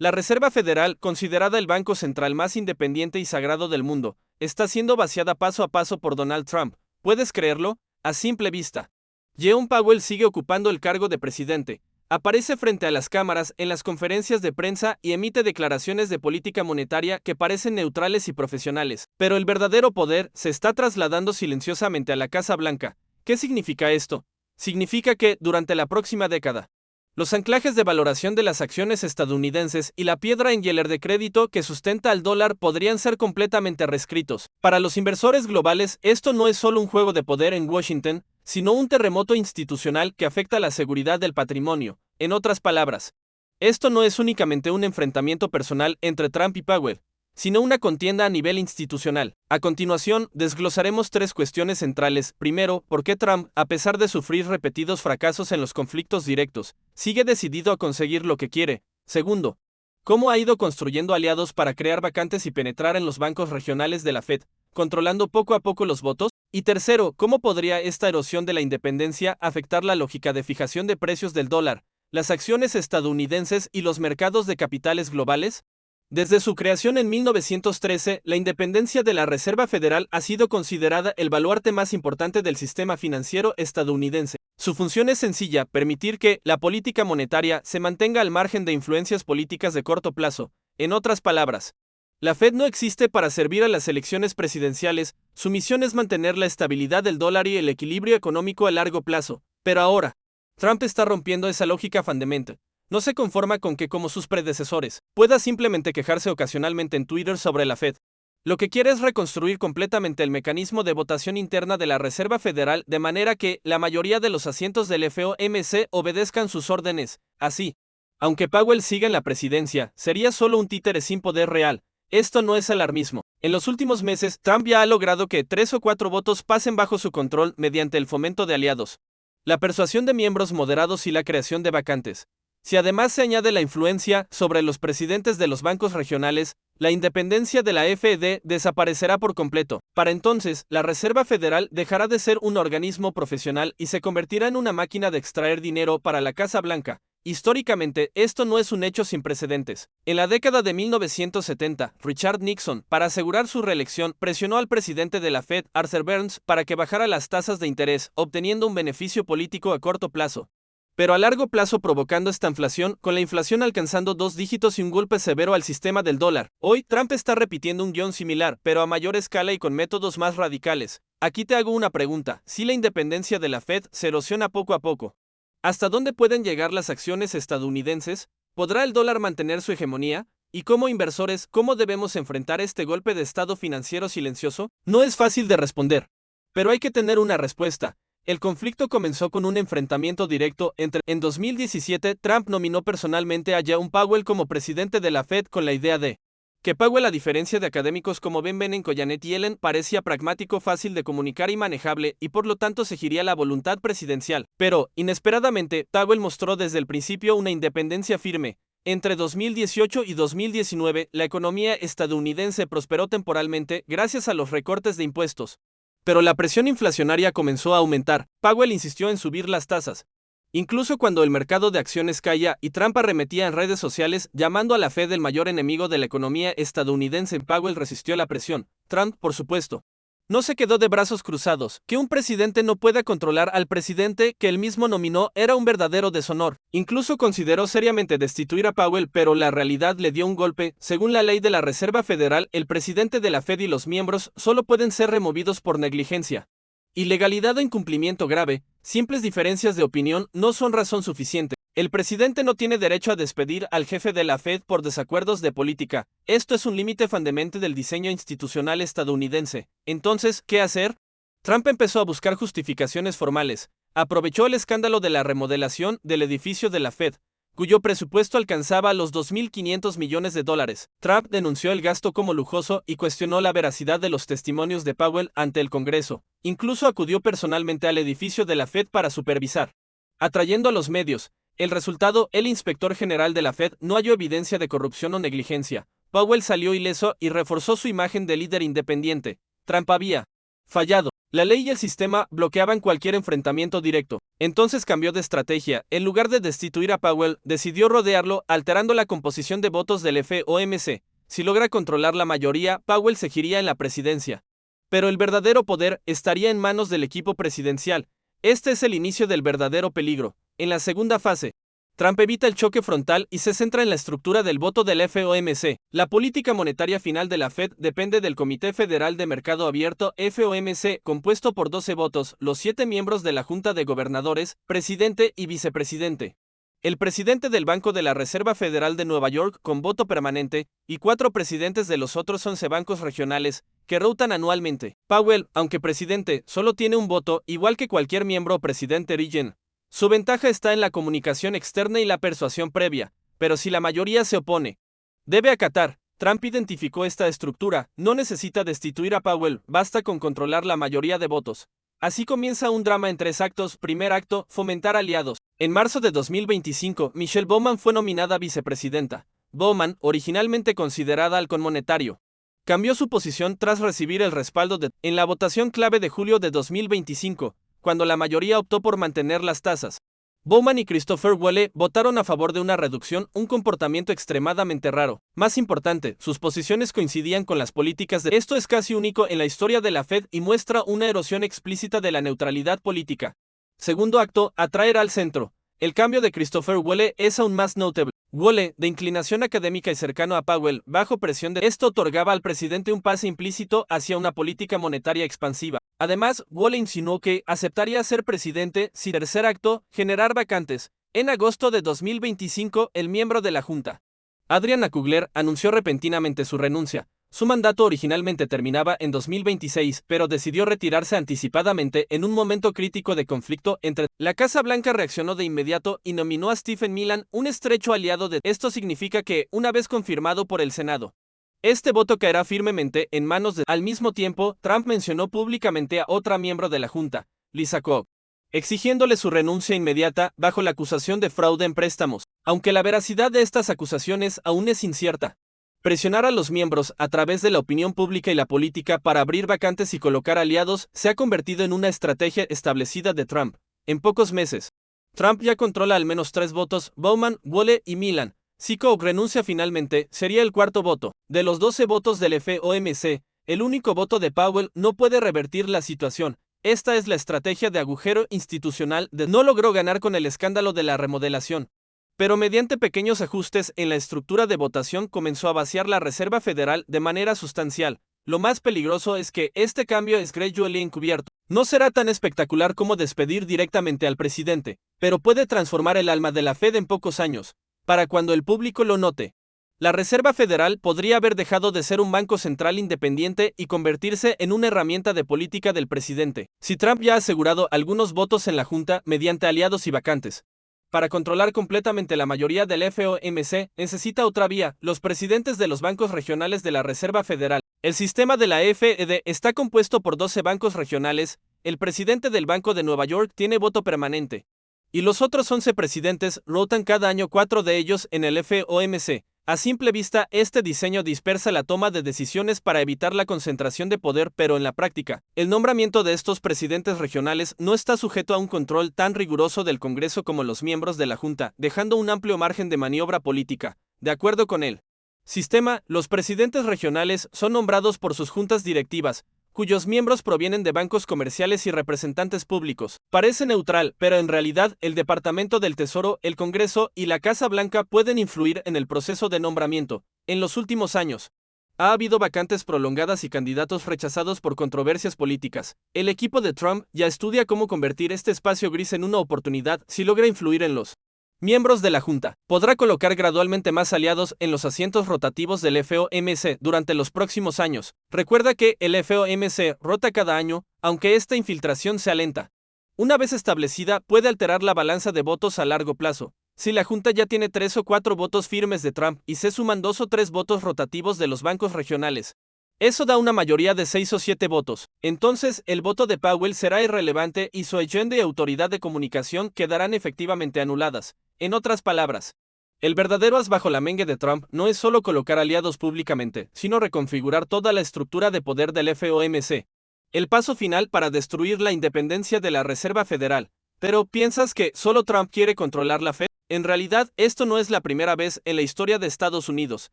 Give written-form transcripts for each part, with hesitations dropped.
La Reserva Federal, considerada el banco central más independiente y sagrado del mundo, está siendo vaciada paso a paso por Donald Trump. ¿Puedes creerlo? A simple vista. Jerome Powell sigue ocupando el cargo de presidente. Aparece frente a las cámaras en las conferencias de prensa y emite declaraciones de política monetaria que parecen neutrales y profesionales. Pero el verdadero poder se está trasladando silenciosamente a la Casa Blanca. ¿Qué significa esto? Significa que, durante la próxima década, los anclajes de valoración de las acciones estadounidenses y la piedra angular de crédito que sustenta al dólar podrían ser completamente reescritos. Para los inversores globales, esto no es solo un juego de poder en Washington, sino un terremoto institucional que afecta la seguridad del patrimonio. En otras palabras, esto no es únicamente un enfrentamiento personal entre Trump y Powell, sino una contienda a nivel institucional. A continuación, desglosaremos tres cuestiones centrales. Primero, ¿por qué Trump, a pesar de sufrir repetidos fracasos en los conflictos directos, sigue decidido a conseguir lo que quiere? Segundo, ¿cómo ha ido construyendo aliados para crear vacantes y penetrar en los bancos regionales de la Fed, controlando poco a poco los votos? Y tercero, ¿cómo podría esta erosión de la independencia afectar la lógica de fijación de precios del dólar, las acciones estadounidenses y los mercados de capitales globales? Desde su creación en 1913, la independencia de la Reserva Federal ha sido considerada el baluarte más importante del sistema financiero estadounidense. Su función es sencilla: permitir que la política monetaria se mantenga al margen de influencias políticas de corto plazo. En otras palabras, la Fed no existe para servir a las elecciones presidenciales, su misión es mantener la estabilidad del dólar y el equilibrio económico a largo plazo. Pero ahora, Trump está rompiendo esa lógica fundamental. No se conforma con que, como sus predecesores, pueda simplemente quejarse ocasionalmente en Twitter sobre la Fed. Lo que quiere es reconstruir completamente el mecanismo de votación interna de la Reserva Federal de manera que la mayoría de los asientos del FOMC obedezcan sus órdenes. Así, aunque Powell siga en la presidencia, sería solo un títere sin poder real. Esto no es alarmismo. En los últimos meses, Trump ya ha logrado que 3 o 4 votos pasen bajo su control mediante el fomento de aliados, la persuasión de miembros moderados y la creación de vacantes. Si además se añade la influencia sobre los presidentes de los bancos regionales, la independencia de la Fed desaparecerá por completo. Para entonces, la Reserva Federal dejará de ser un organismo profesional y se convertirá en una máquina de extraer dinero para la Casa Blanca. Históricamente, esto no es un hecho sin precedentes. En la década de 1970, Richard Nixon, para asegurar su reelección, presionó al presidente de la Fed, Arthur Burns, para que bajara las tasas de interés, obteniendo un beneficio político a corto plazo, pero a largo plazo provocando estanflación, con la inflación alcanzando 2 dígitos y un golpe severo al sistema del dólar. Hoy, Trump está repitiendo un guión similar, pero a mayor escala y con métodos más radicales. Aquí te hago una pregunta: si la independencia de la Fed se erosiona poco a poco, ¿hasta dónde pueden llegar las acciones estadounidenses? ¿Podrá el dólar mantener su hegemonía? Y como inversores, ¿cómo debemos enfrentar este golpe de estado financiero silencioso? No es fácil de responder, pero hay que tener una respuesta. El conflicto comenzó con un enfrentamiento directo En 2017, Trump nominó personalmente a Jerome Powell como presidente de la Fed con la idea de que Powell, a diferencia de académicos como Ben Bernanke o Janet Yellen, parecía pragmático, fácil de comunicar y manejable, y por lo tanto seguiría la voluntad presidencial. Pero, inesperadamente, Powell mostró desde el principio una independencia firme. Entre 2018 y 2019, la economía estadounidense prosperó temporalmente gracias a los recortes de impuestos, pero la presión inflacionaria comenzó a aumentar. Powell insistió en subir las tasas, incluso cuando el mercado de acciones caía, y Trump arremetía en redes sociales llamando a la Fed el mayor enemigo de la economía estadounidense. Powell resistió la presión. Trump, por supuesto, no se quedó de brazos cruzados. Que un presidente no pueda controlar al presidente que él mismo nominó era un verdadero deshonor. Incluso consideró seriamente destituir a Powell, pero la realidad le dio un golpe. Según la ley de la Reserva Federal, el presidente de la Fed y los miembros solo pueden ser removidos por negligencia, ilegalidad o incumplimiento grave. Simples diferencias de opinión no son razón suficiente. El presidente no tiene derecho a despedir al jefe de la Fed por desacuerdos de política. Esto es un límite fundamental del diseño institucional estadounidense. Entonces, ¿qué hacer? Trump empezó a buscar justificaciones formales. Aprovechó el escándalo de la remodelación del edificio de la Fed, cuyo presupuesto alcanzaba los $2.500 millones. Trump denunció el gasto como lujoso y cuestionó la veracidad de los testimonios de Powell ante el Congreso. Incluso acudió personalmente al edificio de la Fed para supervisar, atrayendo a los medios. El resultado: el inspector general de la Fed no halló evidencia de corrupción o negligencia. Powell salió ileso y reforzó su imagen de líder independiente. Trump había fallado. La ley y el sistema bloqueaban cualquier enfrentamiento directo. Entonces cambió de estrategia. En lugar de destituir a Powell, decidió rodearlo, alterando la composición de votos del FOMC. Si logra controlar la mayoría, Powell seguiría en la presidencia. Pero el verdadero poder estaría en manos del equipo presidencial. Este es el inicio del verdadero peligro. En la segunda fase, Trump evita el choque frontal y se centra en la estructura del voto del FOMC. La política monetaria final de la Fed depende del Comité Federal de Mercado Abierto FOMC, compuesto por 12 votos, los 7 miembros de la Junta de Gobernadores, presidente y vicepresidente. El presidente del Banco de la Reserva Federal de Nueva York con voto permanente, y 4 presidentes de los otros 11 bancos regionales, que rotan anualmente. Powell, aunque presidente, solo tiene un voto, igual que cualquier miembro o presidente regional. Su ventaja está en la comunicación externa y la persuasión previa, pero si la mayoría se opone, debe acatar. Trump identificó esta estructura, no necesita destituir a Powell, basta con controlar la mayoría de votos. Así comienza un drama en 3 actos. Primer acto, fomentar aliados. En marzo de 2025, Michelle Bowman fue nominada vicepresidenta. Bowman, originalmente considerada halcón monetario, cambió su posición tras recibir el respaldo en la votación clave de julio de 2025, cuando la mayoría optó por mantener las tasas. Bowman y Christopher Walle votaron a favor de una reducción, un comportamiento extremadamente raro. Más importante, sus posiciones coincidían con las políticas de... Esto es casi único en la historia de la Fed y muestra una erosión explícita de la neutralidad política. Segundo acto, atraer al centro. El cambio de Christopher Walle es aún más notable. Walle, de inclinación académica y cercano a Powell, bajo presión de esto otorgaba al presidente un pase implícito hacia una política monetaria expansiva. Además, Walle insinuó que aceptaría ser presidente si tercer acto, generar vacantes. En agosto de 2025, el miembro de la Junta, Adrian Kugler, anunció repentinamente su renuncia. Su mandato originalmente terminaba en 2026, pero decidió retirarse anticipadamente en un momento crítico de conflicto entre... La Casa Blanca reaccionó de inmediato y nominó a Stephen Miller, un estrecho aliado de... Esto significa que, una vez confirmado por el Senado, este voto caerá firmemente en manos de... Al mismo tiempo, Trump mencionó públicamente a otra miembro de la Junta, Lisa Cook, exigiéndole su renuncia inmediata bajo la acusación de fraude en préstamos, aunque la veracidad de estas acusaciones aún es incierta. Presionar a los miembros a través de la opinión pública y la política para abrir vacantes y colocar aliados se ha convertido en una estrategia establecida de Trump. En pocos meses, Trump ya controla al menos 3 votos, Bowman, Walle y Miller. Si Cook renuncia finalmente, sería el cuarto voto. De los 12 votos del FOMC, el único voto de Powell no puede revertir la situación. Esta es la estrategia de agujero institucional de... No logró ganar con el escándalo de la remodelación, pero mediante pequeños ajustes en la estructura de votación comenzó a vaciar la Reserva Federal de manera sustancial. Lo más peligroso es que este cambio es gradually encubierto. No será tan espectacular como despedir directamente al presidente, pero puede transformar el alma de la Fed en pocos años. Para cuando el público lo note, la Reserva Federal podría haber dejado de ser un banco central independiente y convertirse en una herramienta de política del presidente. Si Trump ya ha asegurado algunos votos en la Junta mediante aliados y vacantes, para controlar completamente la mayoría del FOMC, necesita otra vía, los presidentes de los bancos regionales de la Reserva Federal. El sistema de la Fed está compuesto por 12 bancos regionales, el presidente del Banco de Nueva York tiene voto permanente, y los otros 11 presidentes rotan cada año 4 de ellos en el FOMC. A simple vista, este diseño dispersa la toma de decisiones para evitar la concentración de poder, pero en la práctica, el nombramiento de estos presidentes regionales no está sujeto a un control tan riguroso del Congreso como los miembros de la Junta, dejando un amplio margen de maniobra política. De acuerdo con el sistema, los presidentes regionales son nombrados por sus juntas directivas, cuyos miembros provienen de bancos comerciales y representantes públicos. Parece neutral, pero en realidad el Departamento del Tesoro, el Congreso y la Casa Blanca pueden influir en el proceso de nombramiento. En los últimos años, ha habido vacantes prolongadas y candidatos rechazados por controversias políticas. El equipo de Trump ya estudia cómo convertir este espacio gris en una oportunidad si logra influir en los miembros de la Junta. Podrá colocar gradualmente más aliados en los asientos rotativos del FOMC durante los próximos años. Recuerda que el FOMC rota cada año, aunque esta infiltración sea lenta. Una vez establecida, puede alterar la balanza de votos a largo plazo. Si la Junta ya tiene 3 o 4 votos firmes de Trump y se suman 2 o 3 votos rotativos de los bancos regionales, eso da una mayoría de 6 o 7 votos. Entonces, el voto de Powell será irrelevante y su agenda y autoridad de comunicación quedarán efectivamente anuladas. En otras palabras, el verdadero as bajo la manga de Trump no es solo colocar aliados públicamente, sino reconfigurar toda la estructura de poder del FOMC. el paso final para destruir la independencia de la Reserva Federal. Pero, ¿piensas que solo Trump quiere controlar la Fed? En realidad, esto no es la primera vez en la historia de Estados Unidos.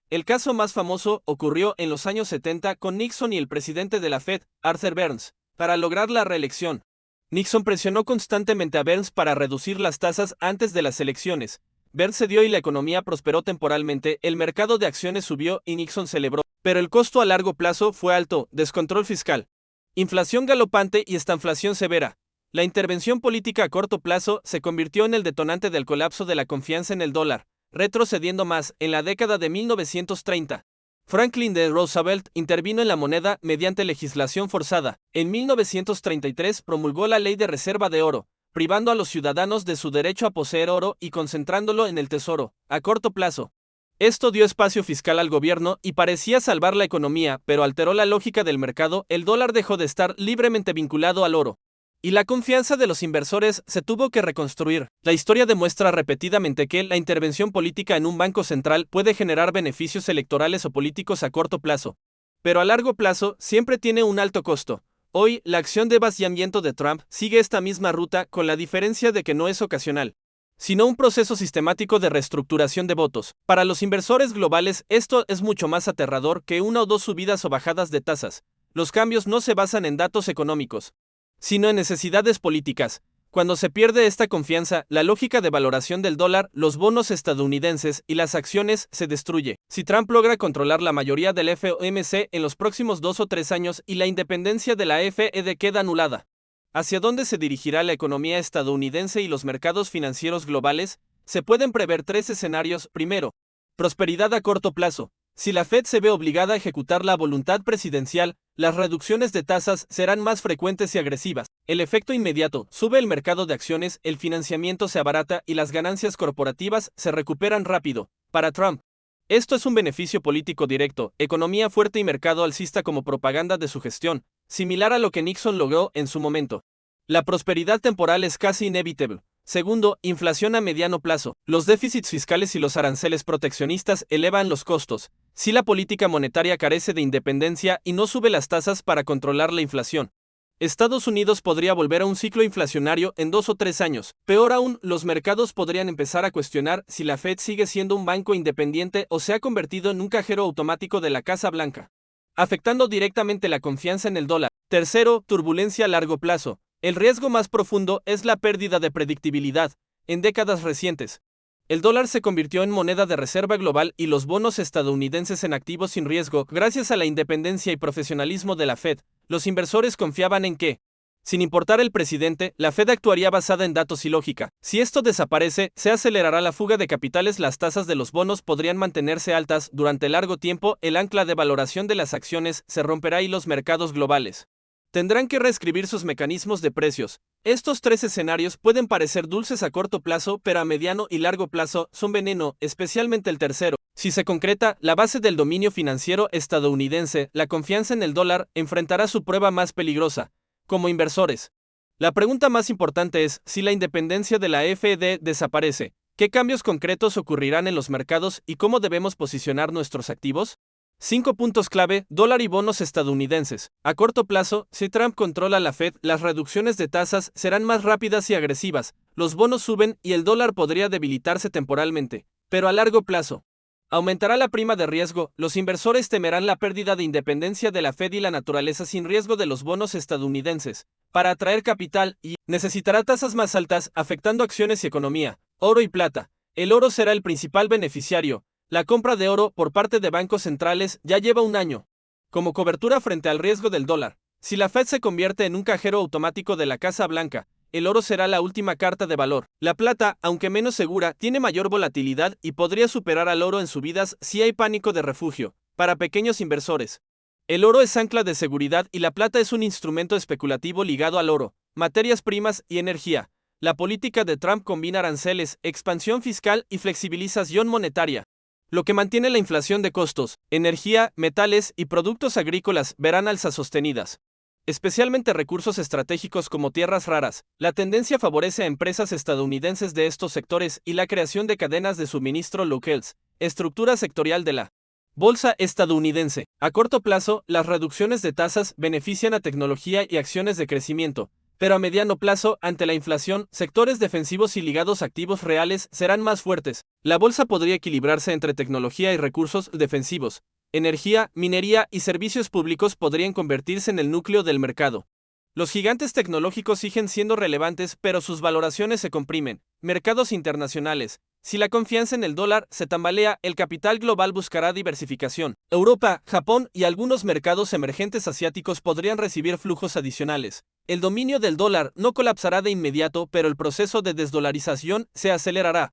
El caso más famoso ocurrió en los años 70 con Nixon y el presidente de la Fed, Arthur Burns, para lograr la reelección. Nixon presionó constantemente a Burns para reducir las tasas antes de las elecciones. Burns cedió y la economía prosperó temporalmente, el mercado de acciones subió y Nixon celebró. Pero el costo a largo plazo fue alto: descontrol fiscal, inflación galopante y estanflación severa. La intervención política a corto plazo se convirtió en el detonante del colapso de la confianza en el dólar, retrocediendo más en la década de 1930. Franklin D. Roosevelt intervino en la moneda mediante legislación forzada. En 1933 promulgó la Ley de Reserva de Oro, privando a los ciudadanos de su derecho a poseer oro y concentrándolo en el tesoro, a corto plazo. Esto dio espacio fiscal al gobierno y parecía salvar la economía, pero alteró la lógica del mercado. El dólar dejó de estar libremente vinculado al oro, y la confianza de los inversores se tuvo que reconstruir. La historia demuestra repetidamente que la intervención política en un banco central puede generar beneficios electorales o políticos a corto plazo, pero a largo plazo siempre tiene un alto costo. Hoy, la acción de vaciamiento de Trump sigue esta misma ruta, con la diferencia de que no es ocasional, sino un proceso sistemático de reestructuración de votos. Para los inversores globales, esto es mucho más aterrador que una o dos subidas o bajadas de tasas. Los cambios no se basan en datos económicos, sino en necesidades políticas. Cuando se pierde esta confianza, la lógica de valoración del dólar, los bonos estadounidenses y las acciones se destruye. Si Trump logra controlar la mayoría del FOMC en los próximos 2 o 3 años y la independencia de la Fed queda anulada, ¿hacia dónde se dirigirá la economía estadounidense y los mercados financieros globales? Se pueden prever 3 escenarios. Primero, prosperidad a corto plazo. Si la Fed se ve obligada a ejecutar la voluntad presidencial, las reducciones de tasas serán más frecuentes y agresivas. El efecto inmediato: sube el mercado de acciones, el financiamiento se abarata y las ganancias corporativas se recuperan rápido. Para Trump, esto es un beneficio político directo: economía fuerte y mercado alcista como propaganda de su gestión, similar a lo que Nixon logró en su momento. La prosperidad temporal es casi inevitable. Segundo, inflación a mediano plazo. Los déficits fiscales y los aranceles proteccionistas elevan los costos. Si la política monetaria carece de independencia y no sube las tasas para controlar la inflación, Estados Unidos podría volver a un ciclo inflacionario en 2 o 3 años. Peor aún, los mercados podrían empezar a cuestionar si la Fed sigue siendo un banco independiente o se ha convertido en un cajero automático de la Casa Blanca, afectando directamente la confianza en el dólar. Tercero, turbulencia a largo plazo. El riesgo más profundo es la pérdida de predictibilidad. En décadas recientes, el dólar se convirtió en moneda de reserva global y los bonos estadounidenses en activos sin riesgo. Gracias a la independencia y profesionalismo de la Fed, los inversores confiaban en que, sin importar el presidente, la Fed actuaría basada en datos y lógica. Si esto desaparece, se acelerará la fuga de capitales. Las tasas de los bonos podrían mantenerse altas durante largo tiempo, el ancla de valoración de las acciones se romperá y los mercados globales tendrán que reescribir sus mecanismos de precios. Estos 3 escenarios pueden parecer dulces a corto plazo, pero a mediano y largo plazo son veneno, especialmente el tercero. Si se concreta, la base del dominio financiero estadounidense, la confianza en el dólar, enfrentará su prueba más peligrosa. Como inversores, la pregunta más importante es: si la independencia de la Fed desaparece, ¿qué cambios concretos ocurrirán en los mercados y cómo debemos posicionar nuestros activos? 5 puntos clave: dólar y bonos estadounidenses. A corto plazo, si Trump controla la Fed, las reducciones de tasas serán más rápidas y agresivas, los bonos suben y el dólar podría debilitarse temporalmente. Pero a largo plazo, aumentará la prima de riesgo. Los inversores temerán la pérdida de independencia de la Fed y la naturaleza sin riesgo de los bonos estadounidenses. Para atraer capital, y necesitará tasas más altas, afectando acciones y economía. Oro y plata. El oro será el principal beneficiario. La compra de oro por parte de bancos centrales ya lleva un año, como cobertura frente al riesgo del dólar. Si la Fed se convierte en un cajero automático de la Casa Blanca, el oro será la última carta de valor. La plata, aunque menos segura, tiene mayor volatilidad y podría superar al oro en subidas si hay pánico de refugio. Para pequeños inversores, el oro es ancla de seguridad y la plata es un instrumento especulativo ligado al oro, materias primas y energía. La política de Trump combina aranceles, expansión fiscal y flexibilización monetaria, lo que mantiene la inflación de costos. Energía, metales y productos agrícolas verán alzas sostenidas, especialmente recursos estratégicos como tierras raras. La tendencia favorece a empresas estadounidenses de estos sectores y la creación de cadenas de suministro locales. Estructura sectorial de la Bolsa estadounidense. A corto plazo, las reducciones de tasas benefician a tecnología y acciones de crecimiento, pero a mediano plazo, ante la inflación, sectores defensivos y ligados a activos reales serán más fuertes. La bolsa podría equilibrarse entre tecnología y recursos defensivos. Energía, minería y servicios públicos podrían convertirse en el núcleo del mercado. Los gigantes tecnológicos siguen siendo relevantes, pero sus valoraciones se comprimen. Mercados internacionales. Si la confianza en el dólar se tambalea, el capital global buscará diversificación. Europa, Japón y algunos mercados emergentes asiáticos podrían recibir flujos adicionales. El dominio del dólar no colapsará de inmediato, pero el proceso de desdolarización se acelerará.